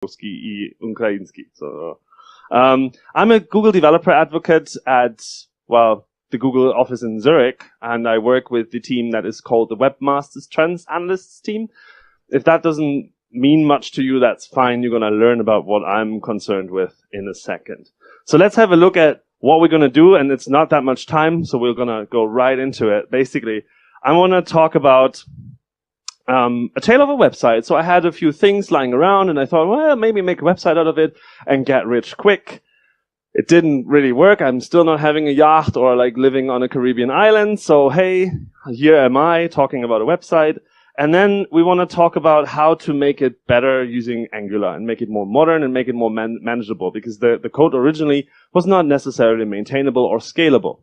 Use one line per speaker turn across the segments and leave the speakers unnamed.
ruski i ukrainski. So, I'm a Google developer advocate at, well, the Google office in Zurich, and I work with the team that is called the Webmasters Trends Analysts team. If that doesn't mean much to you, that's fine. You're going to learn about what I'm concerned with in a second. So let's have a look at what we're going to do, and it's not that much time, so we're going to go right into it. Basically, I want to talk about a tale of a website. So I had a few things lying around, and I thought, well, maybe make a website out of it and get rich quick. It didn't really work. I'm still not having a yacht or like living on a Caribbean island. So hey, here am I talking about a website. And then we want to talk about how to make it better using Angular and make it more modern and make it more manageable, because the code originally was not necessarily maintainable or scalable.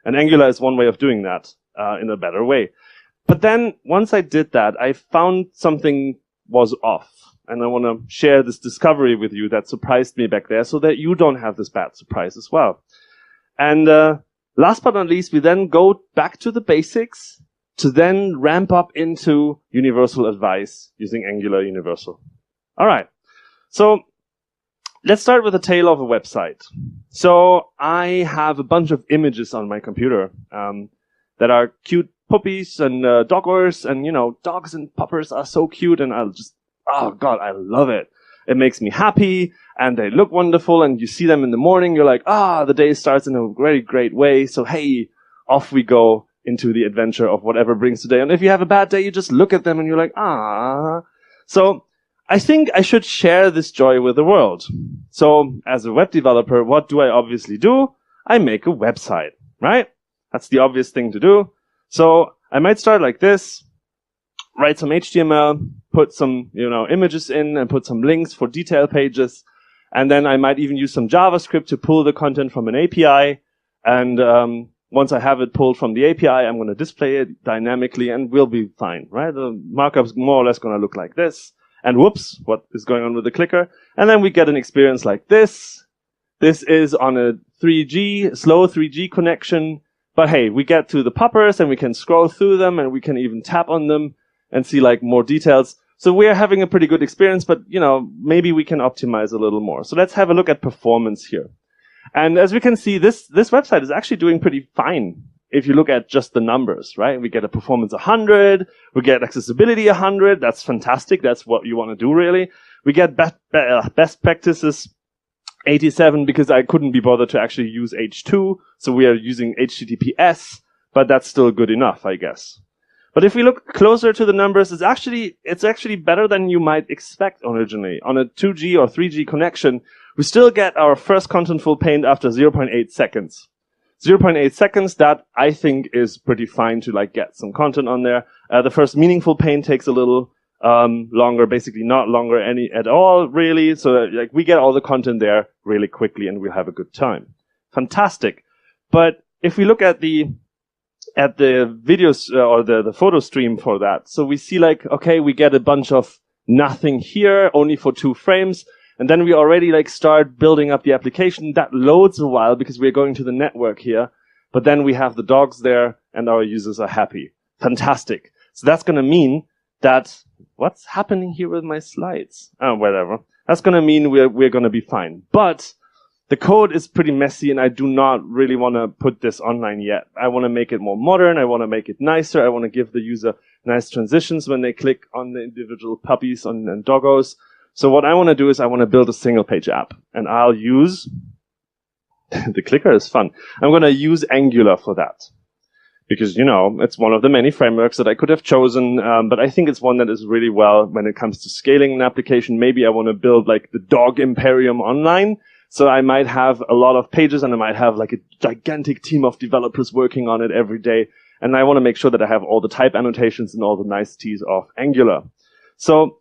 And Angular is one way of doing that in a better way. But then once I did that, I found something was off. And I want to share this discovery with you that surprised me back there so that you don't have this bad surprise as well. And last but not least, we then go back to the basics to then ramp up into universal advice using Angular Universal. All right. So let's start with a tale of a website. So I have a bunch of images on my computer that are cute puppies and doggers, and you know, dogs and puppers are so cute, and I'll just, oh God, I love it. It makes me happy, and they look wonderful, and you see them in the morning, you're like, the day starts in a very great way, so hey, off we go into the adventure of whatever brings today. And if you have a bad day, you just look at them and you're like, So I think I should share this joy with the world. So as a web developer, what do I obviously do? I make a website, right? That's the obvious thing to do. So I might start like this, write some HTML, put some, images in and put some links for detail pages. And then I might even use some JavaScript to pull the content from an API. And once I have it pulled from the API, I'm going to display it dynamically and we'll be fine, right? The markup's more or less going to look like this. And whoops, what is going on with the clicker? And then we get an experience like this. This is on a slow 3G connection. But hey, we get to the poppers and we can scroll through them and we can even tap on them and see like more details. So we're having a pretty good experience, but maybe we can optimize a little more. So let's have a look at performance here. And as we can see, this website is actually doing pretty fine if you look at just the numbers, right? We get a performance 100, we get accessibility 100. That's fantastic. That's what you want to do, really. We get best practices 87 because I couldn't be bothered to actually use H2. So we are using HTTPS, but that's still good enough, I guess. But if we look closer to the numbers, it's actually better than you might expect originally. On a 2G or 3G connection, we still get our first contentful paint after 0.8 seconds. 0.8 seconds, that I think is pretty fine to like get some content on there. The first meaningful paint takes a little longer, basically not longer any at all, really. So like we get all the content there really quickly and we'll have a good time. Fantastic. But if we look at the videos or the photo stream for that, so we see like, okay, we get a bunch of nothing here, only for 2 frames. And then we already like start building up the application. That loads a while because we're going to the network here. But then we have the dogs there and our users are happy. Fantastic. So that's going to mean that, what's happening here with my slides? Oh, whatever. That's going to mean we're going to be fine. But the code is pretty messy and I do not really want to put this online yet. I want to make it more modern. I want to make it nicer. I want to give the user nice transitions when they click on the individual puppies and doggos. So what I want to do is I want to build a single page app and I'll use, the clicker is fun. I'm going to use Angular for that because, it's one of the many frameworks that I could have chosen. But I think it's one that is really well when it comes to scaling an application. Maybe I want to build like the dog imperium online. So I might have a lot of pages and I might have like a gigantic team of developers working on it every day. And I want to make sure that I have all the type annotations and all the niceties of Angular. So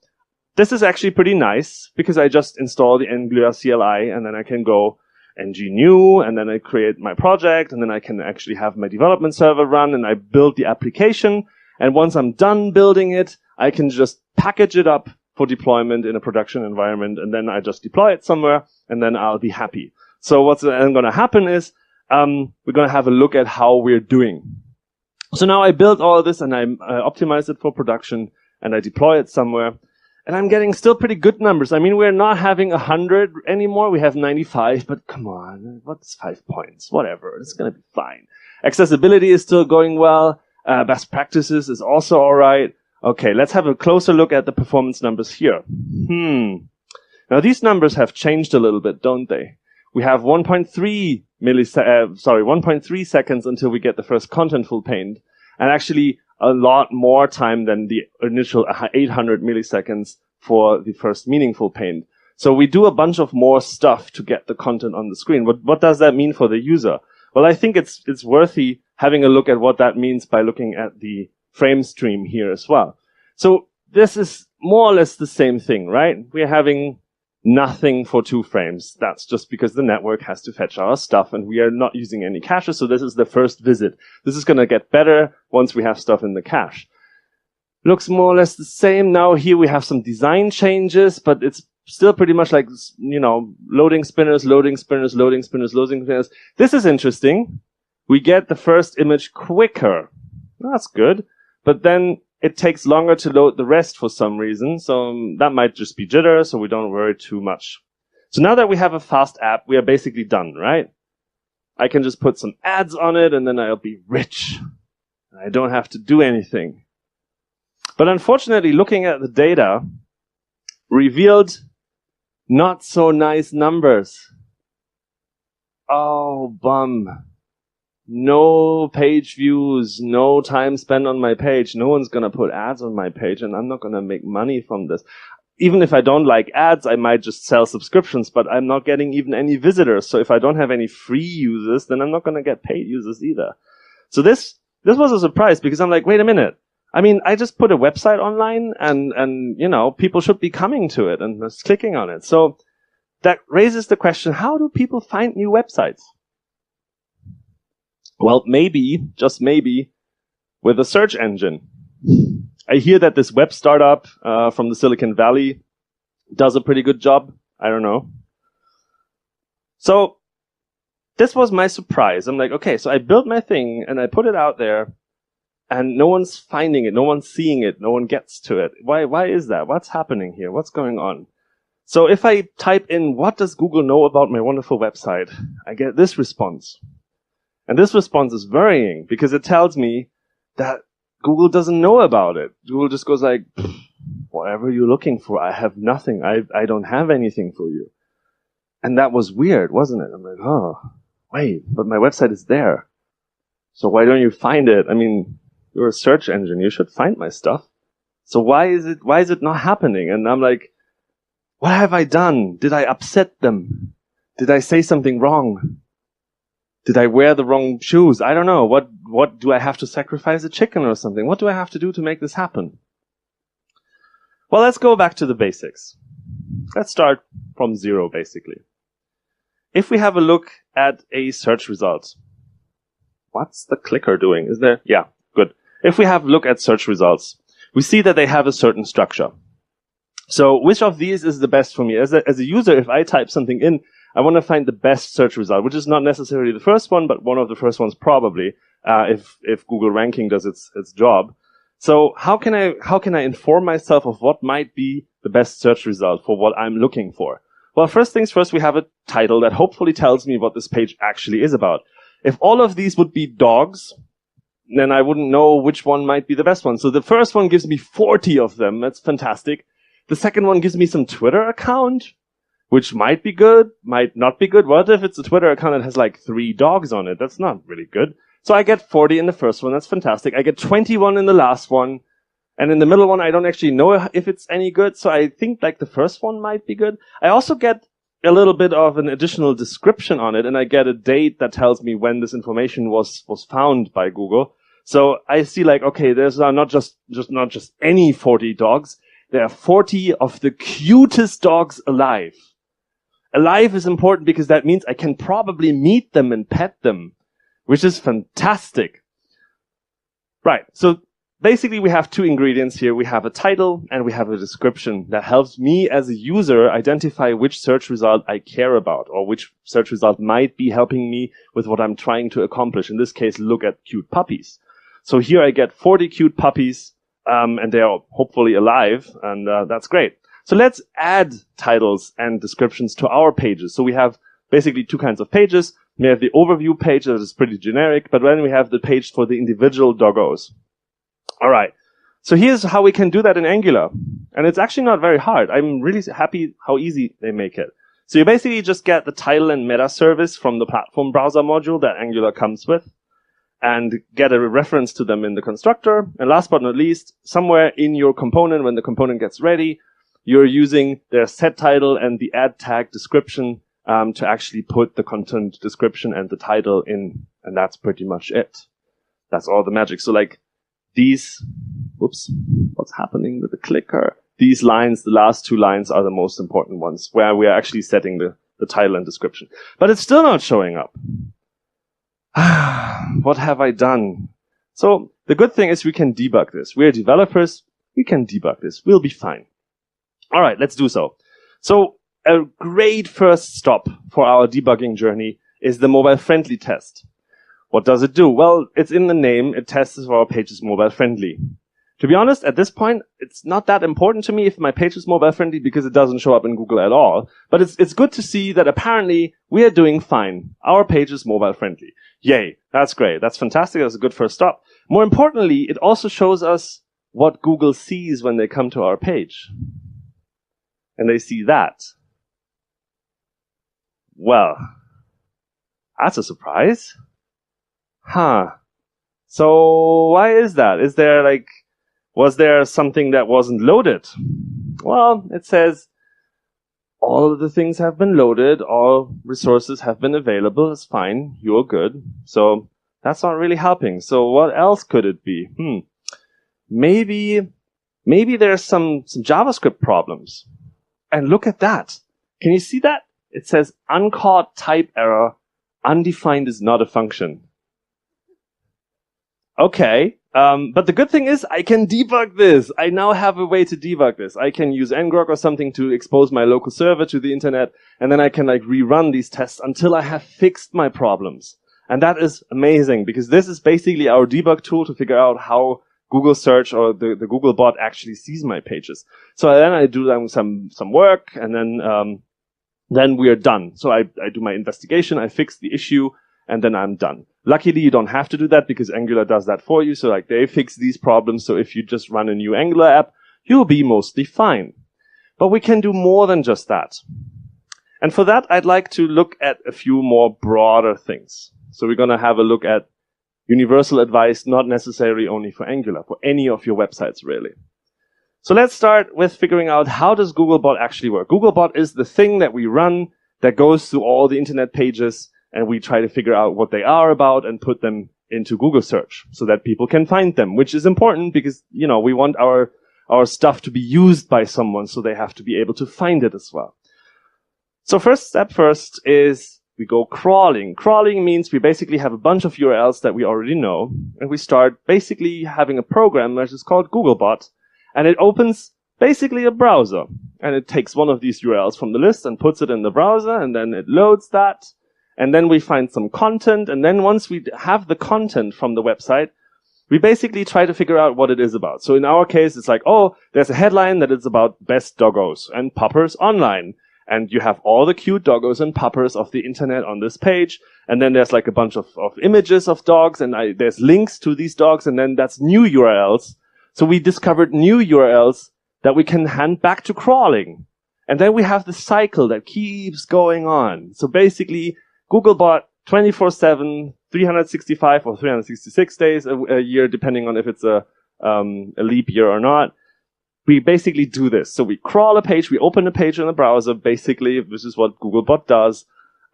this is actually pretty nice because I just install the Angular CLI and then I can go ng new and then I create my project and then I can actually have my development server run and I build the application. And once I'm done building it, I can just package it up for deployment in a production environment and then I just deploy it somewhere and then I'll be happy. So what's then going to happen is we're going to have a look at how we're doing. So now I built all of this and I optimize it for production and I deploy it somewhere. And I'm getting still pretty good numbers. I mean, we're not having 100 anymore. We have 95, but come on, what's 5 points? Whatever, it's going to be fine. Accessibility is still going well. Best practices is also all right. Okay, let's have a closer look at the performance numbers here. Now these numbers have changed a little bit, don't they? We have 1.3 seconds until we get the first contentful paint, and actually a lot more time than the initial 800 milliseconds for the first meaningful paint. So we do a bunch of more stuff to get the content on the screen. What does that mean for the user? Well, I think it's worthy having a look at what that means by looking at the frame stream here as well. So this is more or less the same thing, right? We're having nothing for 2 frames. That's just because the network has to fetch our stuff and we are not using any caches. So this is the first visit. This is going to get better once we have stuff in the cache. Looks more or less the same. Now here we have some design changes, but it's still pretty much like, you know, loading spinners, loading spinners, loading spinners, loading spinners. This is interesting. We get the first image quicker. That's good. But then it takes longer to load the rest for some reason. So that might just be jitter, so we don't worry too much. So now that we have a fast app, we are basically done, right? I can just put some ads on it and then I'll be rich. I don't have to do anything. But unfortunately, looking at the data revealed not so nice numbers. Oh, bum. No page views, no time spent on my page. No one's going to put ads on my page, and I'm not going to make money from this. Even if I don't like ads, I might just sell subscriptions, but I'm not getting even any visitors. So if I don't have any free users, then I'm not going to get paid users either. So this was a surprise because I'm like, wait a minute. I mean, I just put a website online and you know, people should be coming to it and just clicking on it. So that raises the question, how do people find new websites? Well, maybe, just maybe, with a search engine. I hear that this web startup from the Silicon Valley does a pretty good job. I don't know. So this was my surprise. I'm like, okay, so I built my thing and I put it out there and no one's finding it. No one's seeing it. No one gets to it. Why is that? What's happening here? What's going on? So if I type in, what does Google know about my wonderful website? I get this response. And this response is worrying because it tells me that Google doesn't know about it. Google just goes like, whatever you're looking for, I have nothing. I don't have anything for you. And that was weird, wasn't it? I'm like, oh, wait, but my website is there. So why don't you find it? I mean, you're a search engine. You should find my stuff. So why is it not happening? And I'm like, what have I done? Did I upset them? Did I say something wrong? Did I wear the wrong shoes? I don't know. What do I have to sacrifice a chicken or something? What do I have to do to make this happen? Well, let's go back to the basics. Let's start from 0, basically. If we have a look at a search result, what's the clicker doing? Is there? Yeah, good. If we have a look at search results, we see that they have a certain structure. So which of these is the best for me? As a user, if I type something in, I want to find the best search result, which is not necessarily the first one, but one of the first ones probably, if Google ranking does its job. So how can I inform myself of what might be the best search result for what I'm looking for? Well, first things first, we have a title that hopefully tells me what this page actually is about. If all of these would be dogs, then I wouldn't know which one might be the best one. So the first one gives me 40 of them. That's fantastic. The second one gives me some Twitter account, which might be good, might not be good. What if it's a Twitter account that has like 3 dogs on it? That's not really good. So I get 40 in the first one. That's fantastic. I get 21 in the last one. And in the middle one, I don't actually know if it's any good. So I think like the first one might be good. I also get a little bit of an additional description on it. And I get a date that tells me when this information was found by Google. So I see like, okay, there's not just any 40 dogs. There are 40 of the cutest dogs alive. Alive is important because that means I can probably meet them and pet them, which is fantastic. Right. So basically we have 2 ingredients here. We have a title and we have a description that helps me as a user identify which search result I care about or which search result might be helping me with what I'm trying to accomplish. In this case, look at cute puppies. So here I get 40 cute puppies, and they are hopefully alive, and that's great. So let's add titles and descriptions to our pages. So we have basically two kinds of pages. We have the overview page that is pretty generic, but then we have the page for the individual doggos. All right. So here's how we can do that in Angular. And it's actually not very hard. I'm really happy how easy they make it. So you basically just get the title and meta service from the platform browser module that Angular comes with and get a reference to them in the constructor. And last but not least, somewhere in your component, when the component gets ready, you're using their set title and the add tag description to actually put the content description and the title in. And that's pretty much it. That's all the magic. So like these, whoops, what's happening with the clicker? These lines, the last two lines are the most important ones where we are actually setting the title and description. But it's still not showing up. What have I done? So the good thing is we can debug this. We're developers. We can debug this. We'll be fine. All right, let's do so. So a great first stop for our debugging journey is the mobile-friendly test. What does it do? Well, it's in the name. It tests if our page is mobile-friendly. To be honest, at this point, it's not that important to me if my page is mobile-friendly because it doesn't show up in Google at all. But it's good to see that apparently we are doing fine. Our page is mobile-friendly. Yay, that's great. That's fantastic. That's a good first stop. More importantly, it also shows us what Google sees when they come to our page. And they see that. Well, that's a surprise. Huh. So why is that? Was there something that wasn't loaded? Well, it says all of the things have been loaded, all resources have been available, it's fine, you're good. So that's not really helping. So what else could it be? Maybe there's some JavaScript problems. And look at that. Can you see that? It says uncaught type error, undefined is not a function. Okay. But the good thing is I can debug this. I now have a way to debug this. I can use ngrok or something to expose my local server to the internet, and then I can rerun these tests until I have fixed my problems. And that is amazing because this is basically our debug tool to figure out how Google search or the Google bot actually sees my pages. So then I do some work, and then we are done. So I do my investigation, I fix the issue, and then I'm done. Luckily, you don't have to do that because Angular does that for you. So they fix these problems. So if you just run a new Angular app, you'll be mostly fine. But we can do more than just that. And for that, I'd like to look at a few more broader things. So we're going to have a look at universal advice, not necessarily only for Angular, for any of your websites, really. So let's start with figuring out how does Googlebot actually work. Googlebot is the thing that we run that goes through all the internet pages, and we try to figure out what they are about and put them into Google search so that people can find them, which is important because, we want our stuff to be used by someone, so they have to be able to find it as well. So step first is we go crawling. Crawling means we basically have a bunch of URLs that we already know, and we start basically having a program which is called Googlebot, and it opens basically a browser. And it takes one of these URLs from the list and puts it in the browser, and then it loads that. And then we find some content, and then once we have the content from the website, we basically try to figure out what it is about. So in our case, it's like, oh, there's a headline that is about best doggos and puppers online. And you have all the cute doggos and puppers of the internet on this page. And then there's a bunch of images of dogs, and there's links to these dogs, and then that's new URLs. So we discovered new URLs that we can hand back to crawling. And then we have the cycle that keeps going on. So basically, Googlebot 24/7, 365 or 366 days a year, depending on if it's a leap year or not. We basically do this. So we crawl a page, we open a page in the browser, basically, this is what Googlebot does.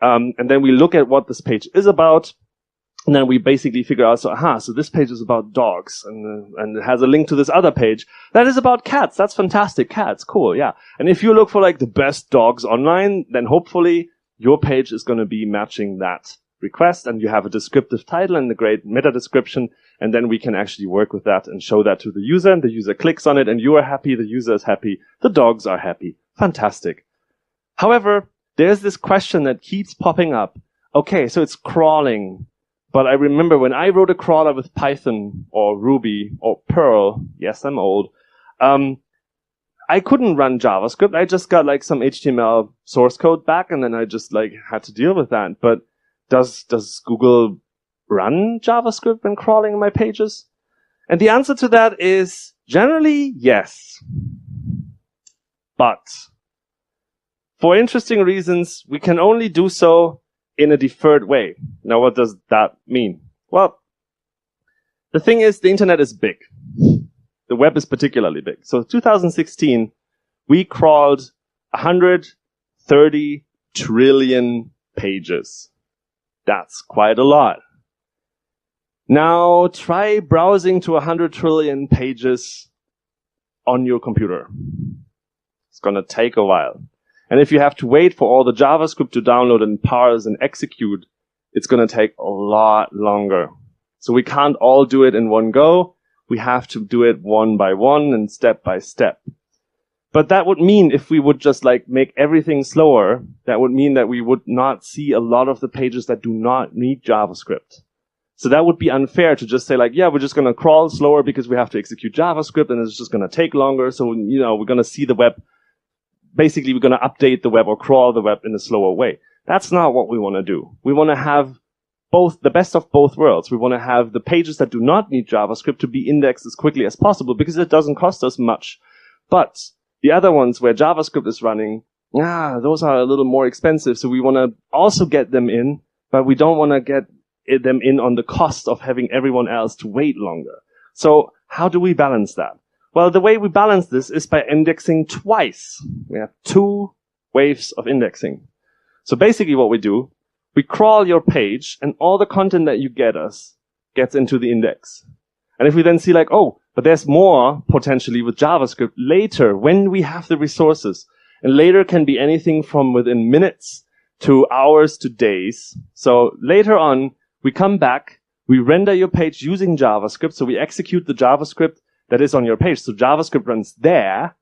And then we look at what this page is about. And then we basically figure out, so this page is about dogs. And it has a link to this other page that is about cats. That's fantastic. Cats, cool, yeah. And if you look for the best dogs online, then hopefully your page is going to be matching that request, and you have a descriptive title and a great meta description, and then we can actually work with that and show that to the user, and the user clicks on it, and you are happy, the user is happy, the dogs are happy. Fantastic. However, there's this question that keeps popping up. Okay, so it's crawling, but I remember when I wrote a crawler with Python or Ruby or Perl, yes, I'm old, I couldn't run JavaScript. I just got like some HTML source code back, and then I just like had to deal with that. But does Google run JavaScript when crawling my pages? And the answer to that is generally yes. But for interesting reasons, we can only do so in a deferred way. Now, what does that mean? Well, the thing is, the internet is big. The web is particularly big. So 2016, we crawled 130 trillion pages. That's quite a lot. Now, try browsing to 100 trillion pages on your computer. It's going to take a while. And if you have to wait for all the JavaScript to download and parse and execute, it's going to take a lot longer. So we can't all do it in one go. We have to do it one by one and step by step. But that would mean if we would just like make everything slower, that would mean that we would not see a lot of the pages that do not need JavaScript. So that would be unfair to just say like, yeah, we're just going to crawl slower because we have to execute JavaScript and it's just going to take longer. So, we're going to see the web. Basically, we're going to update the web or crawl the web in a slower way. That's not what we want to do. We want to have the best of both worlds. We want to have the pages that do not need JavaScript to be indexed as quickly as possible because it doesn't cost us much. But the other ones where JavaScript is running, those are a little more expensive. So we want to also get them in, but we don't want to get them in on the cost of having everyone else to wait longer. So how do we balance that? Well, the way we balance this is by indexing twice. We have 2 waves of indexing. So basically what we do, we crawl your page and all the content that you gets into the index. And if we then see like, oh, but there's more potentially with JavaScript later when we have the resources. And later can be anything from within minutes to hours to days. So later on, we come back, we render your page using JavaScript. So we execute the JavaScript that is on your page. So JavaScript runs there.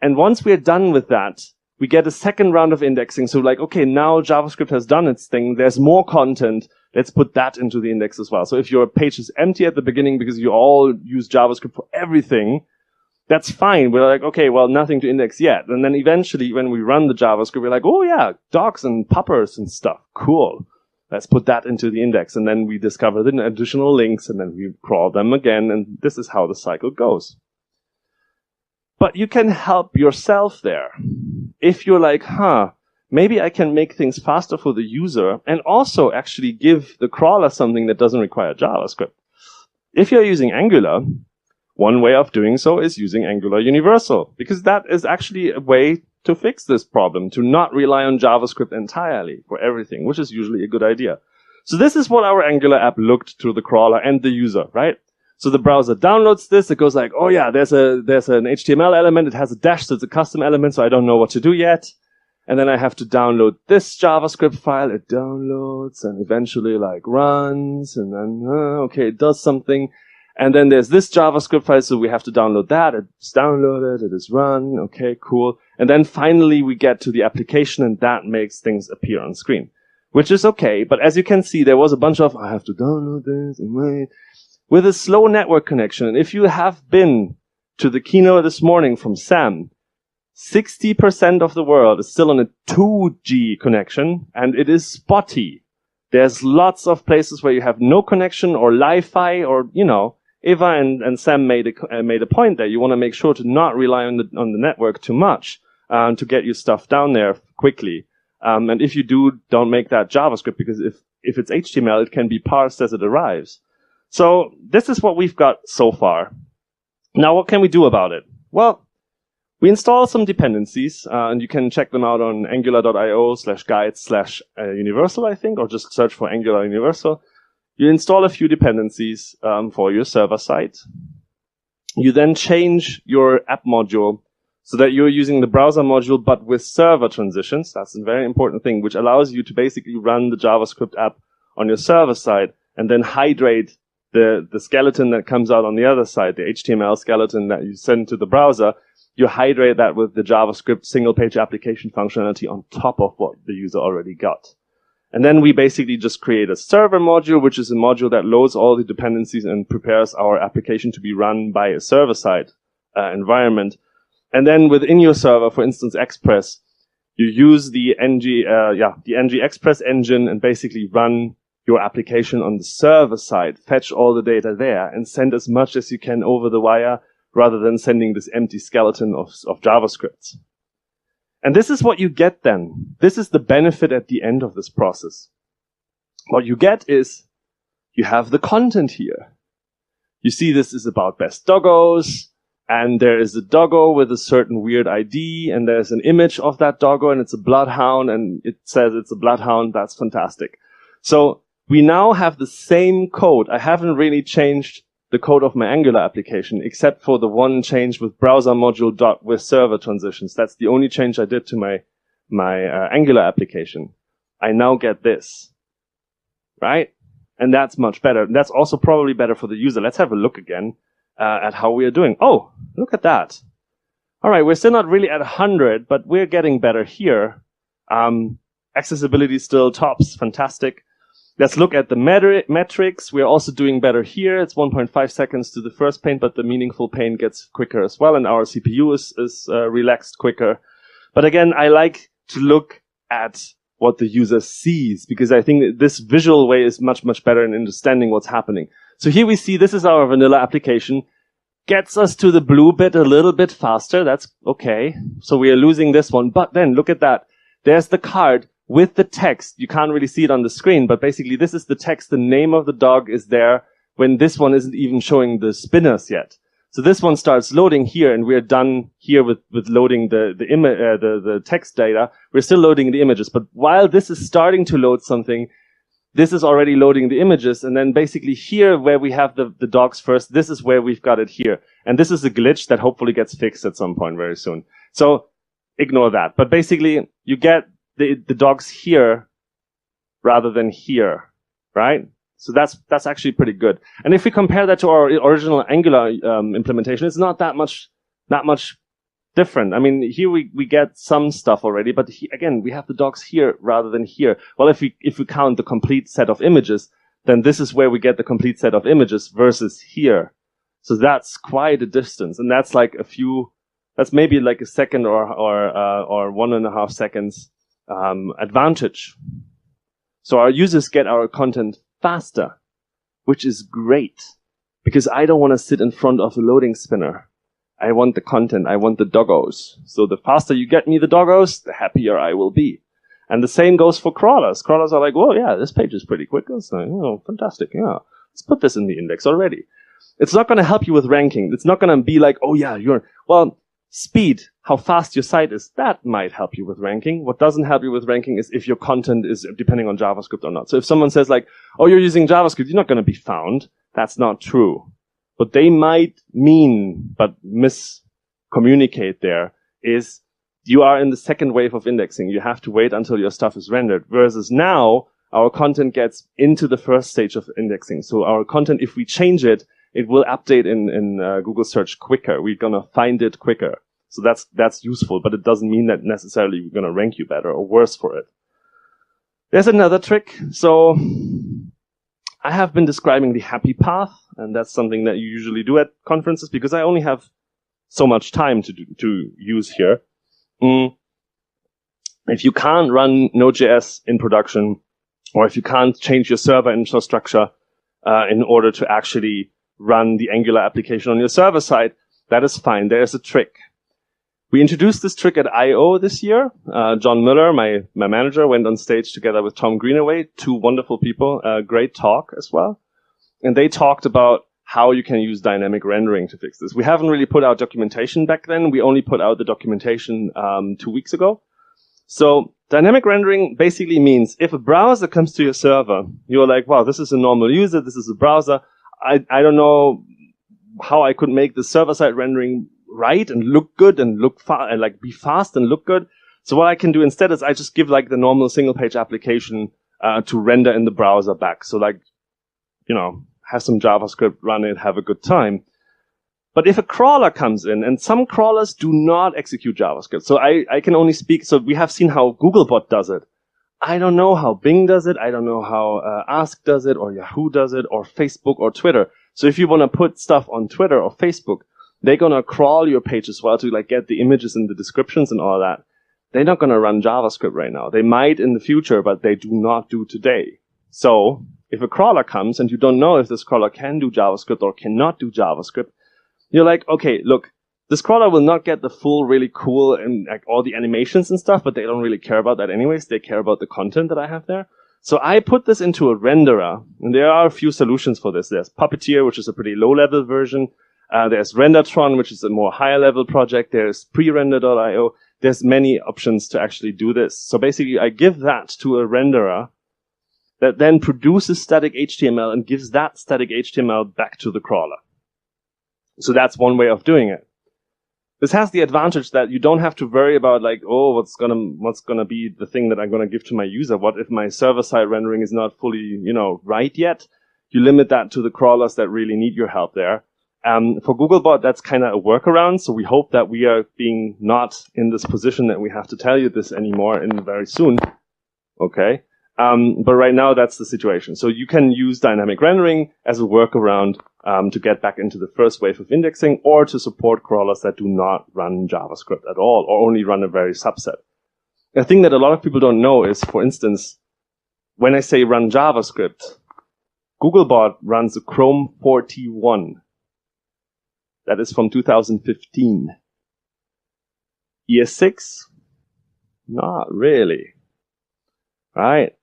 And once we're done with that, we get a second round of indexing. So like, okay, now JavaScript has done its thing. There's more content. Let's put that into the index as well. So if your page is empty at the beginning because you all use JavaScript for everything, that's fine. We're like, okay, well, nothing to index yet. And then eventually when we run the JavaScript, we're like, oh yeah, dogs and puppers and stuff. Cool. Let's put that into the index. And then we discover the additional links and then we crawl them again. And this is how the cycle goes. But you can help yourself there. If you're like, maybe I can make things faster for the user and also actually give the crawler something that doesn't require JavaScript. If you're using Angular, one way of doing so is using Angular Universal, because that is actually a way to fix this problem, to not rely on JavaScript entirely for everything, which is usually a good idea. So this is what our Angular app looked to the crawler and the user, right? So the browser downloads this. It goes like, oh yeah, there's an HTML element. It has a dash, so it's a custom element, so I don't know what to do yet. And then I have to download this JavaScript file. It downloads and eventually like runs and then, okay, it does something. And then there's this JavaScript file, so we have to download that. It's downloaded, it is run, okay, cool. And then finally we get to the application and that makes things appear on screen, which is okay. But as you can see, there was a bunch of, I have to download this and wait. With a slow network connection, and if you have been to the keynote this morning from Sam, 60% of the world is still on a 2G connection, and it is spotty. There's lots of places where you have no connection or Li-Fi or, Eva and Sam made a point there. You want to make sure to not rely on the network too much to get your stuff down there quickly. And if you do, don't make that JavaScript, because if it's HTML, it can be parsed as it arrives. So this is what we've got so far. Now, what can we do about it? Well, we install some dependencies, and you can check them out on angular.io/guides/universal, I think, or just search for Angular Universal. You install a few dependencies for your server side. You then change your app module so that you're using the browser module, but with server transitions. That's a very important thing, which allows you to basically run the JavaScript app on your server side and then hydrate the skeleton that comes out on the other side, the HTML skeleton that you send to the browser. You hydrate that with the JavaScript single-page application functionality on top of what the user already got. And then we basically just create a server module, which is a module that loads all the dependencies and prepares our application to be run by a server-side environment. And then within your server, for instance, Express, you use the ng Express engine and basically run your application on the server side, fetch all the data there, and send as much as you can over the wire, rather than sending this empty skeleton of JavaScript. And this is what you get then. This is the benefit at the end of this process. What you get is you have the content here. You see this is about best doggos, and there is a doggo with a certain weird ID, and there's an image of that doggo, and it's a bloodhound, and it says it's a bloodhound. That's fantastic. So we now have the same code. I haven't really changed the code of my Angular application, except for the one change with browser module dot with server transitions. That's the only change I did to my Angular application. I now get this, right? And that's much better. That's also probably better for the user. Let's have a look again at how we are doing. Oh, look at that. All right, we're still not really at 100, but we're getting better here. Accessibility still tops. Fantastic. Let's look at the metrics. We're also doing better here. It's 1.5 seconds to the first paint, but the meaningful paint gets quicker as well, and our CPU is relaxed quicker. But again, I like to look at what the user sees, because I think that this visual way is much, much better in understanding what's happening. So here we see this is our vanilla application. Gets us to the blue bit a little bit faster. That's okay. So we are losing this one. But then look at that. There's the card with the text. You can't really see it on the screen, but basically this is the text. The name of the dog is there when this one isn't even showing the spinners yet. So this one starts loading here, and we're done here with loading the text data. We're still loading the images, but while this is starting to load something, this is already loading the images, and then basically here where we have the dogs first, this is where we've got it here. And this is a glitch that hopefully gets fixed at some point very soon. So ignore that. But basically you get the dogs here rather than here, right? So that's actually pretty good. And if we compare that to our original Angular implementation, it's not that much different. I mean, here we get some stuff already, but again, we have the dogs here rather than here. Well, if we count the complete set of images, then this is where we get the complete set of images versus here. So that's quite a distance, and that's like that's maybe like a second or 1.5 seconds advantage. So our users get our content faster, which is great, because I don't want to sit in front of a loading spinner. I want the content. I want the doggos. So the faster you get me the doggos, the happier I will be. And the same goes for crawlers. Crawlers are like, well, yeah, this page is pretty quick. It's like, oh, fantastic. Yeah, let's put this in the index already. It's not going to help you with ranking. It's not going to be like, oh yeah, speed, how fast your site is, that might help you with ranking. What doesn't help you with ranking is if your content is depending on JavaScript or not. So if someone says like, oh, you're using JavaScript, you're not going to be found. That's not true. What they might mean, but miscommunicate there, is you are in the second wave of indexing. You have to wait until your stuff is rendered. Versus now, our content gets into the first stage of indexing. So our content, if we change it, it will update in Google search quicker. We're going to find it quicker. So that's useful, but it doesn't mean that necessarily we're going to rank you better or worse for it. There's another trick. So I have been describing the happy path, and that's something that you usually do at conferences because I only have so much time to use here. If you can't run Node.js in production, or if you can't change your server infrastructure in order to actually run the Angular application on your server side, that is fine. There's a trick. We introduced this trick at I.O. this year. John Miller, my manager, went on stage together with Tom Greenaway, two wonderful people, great talk as well. And they talked about how you can use dynamic rendering to fix this. We haven't really put out documentation back then. We only put out the documentation 2 weeks ago. So dynamic rendering basically means if a browser comes to your server, you're like, wow, this is a normal user, this is a browser. I don't know how I could make the server-side rendering right and look good and be fast and look good. So what I can do instead is I just give like the normal single-page application to render in the browser back. So like, have some JavaScript, run it, have a good time. But if a crawler comes in, and some crawlers do not execute JavaScript, so I can only speak, so we have seen how Googlebot does it. I don't know how Bing does it. I don't know how Ask does it, or Yahoo does it, or Facebook or Twitter. So if you want to put stuff on Twitter or Facebook, they're going to crawl your page as well to like get the images and the descriptions and all that. They're not going to run JavaScript right now. They might in the future, but they do not do today. So if a crawler comes and you don't know if this crawler can do JavaScript or cannot do JavaScript, you're like, okay, look, this crawler will not get the full, really cool and like all the animations and stuff, but they don't really care about that anyways. They care about the content that I have there. So I put this into a renderer, and there are a few solutions for this. There's Puppeteer, which is a pretty low-level version. There's Rendertron, which is a more higher-level project. There's prerender.io. There's many options to actually do this. So basically, I give that to a renderer that then produces static HTML and gives that static HTML back to the crawler. So that's one way of doing it. This has the advantage that you don't have to worry about like, oh, what's gonna be the thing that I'm gonna give to my user? What if my server-side rendering is not fully, right yet? You limit that to the crawlers that really need your help there. For Googlebot, that's kind of a workaround. So we hope that we are being not in this position that we have to tell you this anymore in very soon. Okay. But right now, that's the situation. So you can use dynamic rendering as a workaround to get back into the first wave of indexing or to support crawlers that do not run JavaScript at all or only run a very subset. A thing that a lot of people don't know is, for instance, when I say run JavaScript, Googlebot runs a Chrome 41. That is from 2015. ES6? Not really. Right?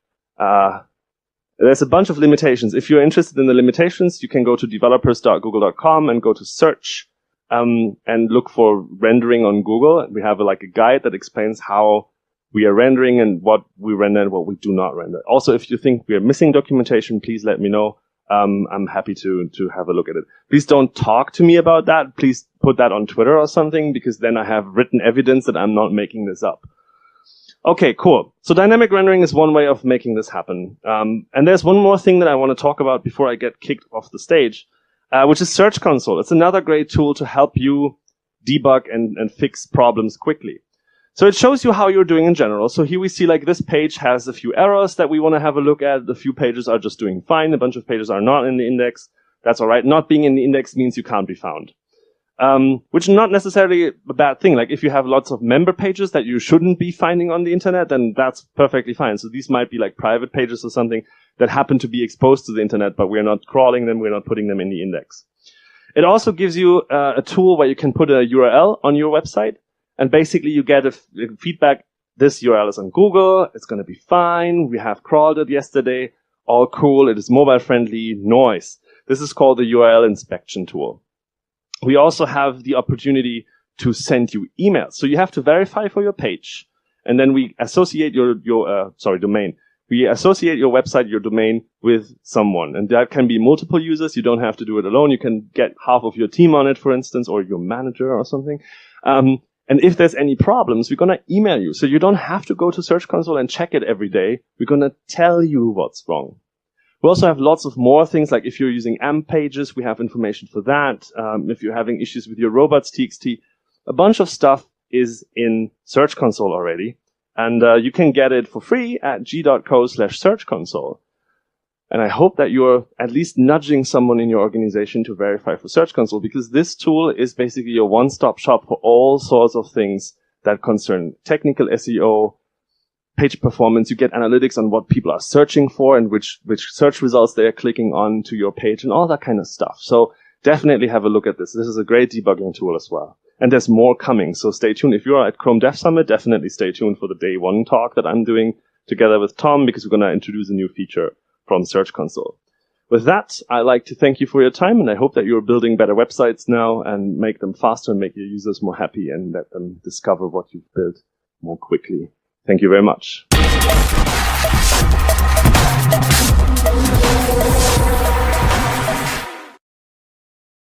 There's a bunch of limitations. If you're interested in the limitations, you can go to developers.google.com and go to search and look for rendering on Google. We have a guide that explains how we are rendering and what we render and what we do not render. Also, if you think we are missing documentation, please let me know. I'm happy to have a look at it. Please don't talk to me about that. Please put that on Twitter or something, because then I have written evidence that I'm not making this up. Okay, cool. So dynamic rendering is one way of making this happen. And there's one more thing that I want to talk about before I get kicked off the stage, which is Search Console. It's another great tool to help you debug and fix problems quickly. So it shows you how you're doing in general. So here we see this page has a few errors that we want to have a look at. A few pages are just doing fine. A bunch of pages are not in the index. That's all right. Not being in the index means you can't be found. Which is not necessarily a bad thing. If you have lots of member pages that you shouldn't be finding on the internet, then that's perfectly fine. So these might be private pages or something that happen to be exposed to the internet, but we're not crawling them, we're not putting them in the index. It also gives you a tool where you can put a URL on your website, and basically you get a feedback. This URL is on Google, it's going to be fine, we have crawled it yesterday, all cool, it is mobile friendly, noise. This is called the URL inspection tool. We also have the opportunity to send you emails. So you have to verify for your page, and then we associate your domain. We associate your website, your domain with someone, and that can be multiple users. You don't have to do it alone. You can get half of your team on it, for instance, or your manager or something. And if there's any problems, we're going to email you. So you don't have to go to Search Console and check it every day. We're going to tell you what's wrong. We also have lots of more things, like if you're using AMP pages, we have information for that. If you're having issues with your robots.txt, a bunch of stuff is in Search Console already. And you can get it for free at g.co/Search Console. And I hope that you're at least nudging someone in your organization to verify for Search Console, because this tool is basically your one-stop shop for all sorts of things that concern technical SEO, page performance. You get analytics on what people are searching for and which search results they are clicking on to your page and all that kind of stuff. So definitely have a look at this. This is a great debugging tool as well. And there's more coming, so stay tuned. If you're at Chrome Dev Summit, definitely stay tuned for the day one talk that I'm doing together with Tom, because we're going to introduce a new feature from Search Console. With that, I'd like to thank you for your time, and I hope that you're building better websites now and make them faster and make your users more happy and let them discover what you've built more quickly. Thank you very much.